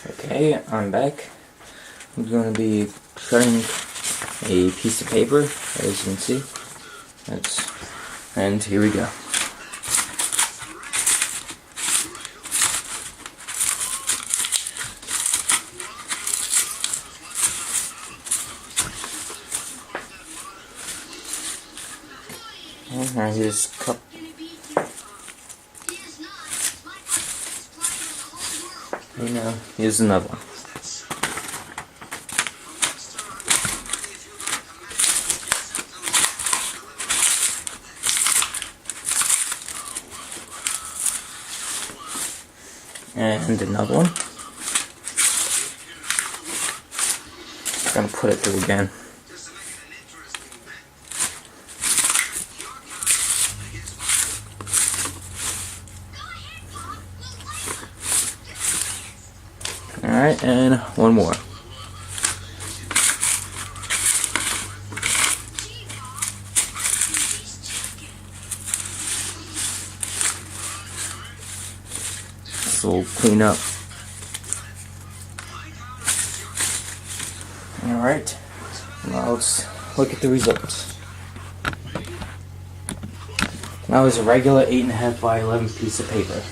Okay, I'm back. I'm going to be cutting a piece of paper, as you can see. And here we go. And here's a cup. You know, here's another one. And another one. I'm gonna put it through again. Alright, and one more. So we'll clean up. Alright, now let's look at the results. That was a regular 8.5 by 11 piece of paper.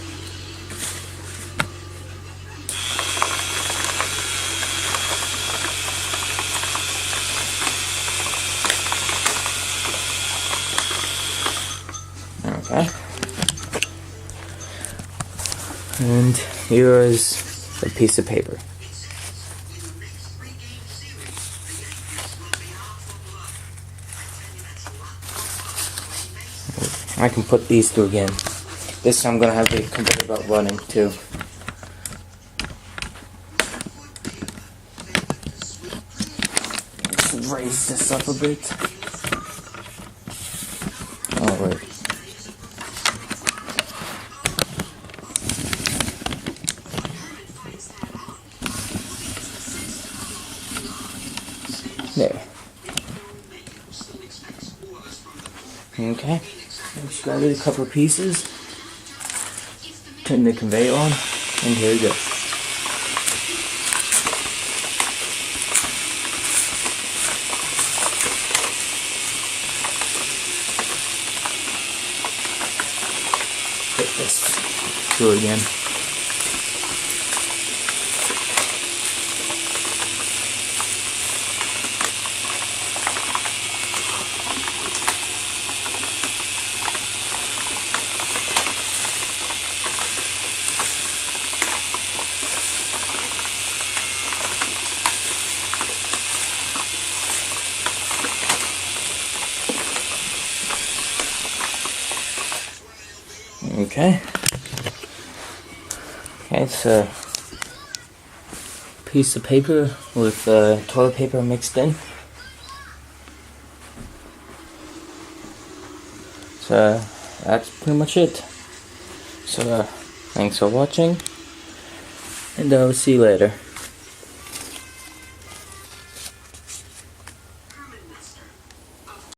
Okay. And here is a piece of paper. I can put these through again. This time I'm going to have to be concerned about running too. Let's raise this up a bit. Oh wait. There. Okay. Just grabbed a couple of pieces. Turn the conveyor on, and here we go. Put this through again. Okay. Okay, it's a piece of paper with toilet paper mixed in. So that's pretty much it. So thanks for watching, and I'll see you later.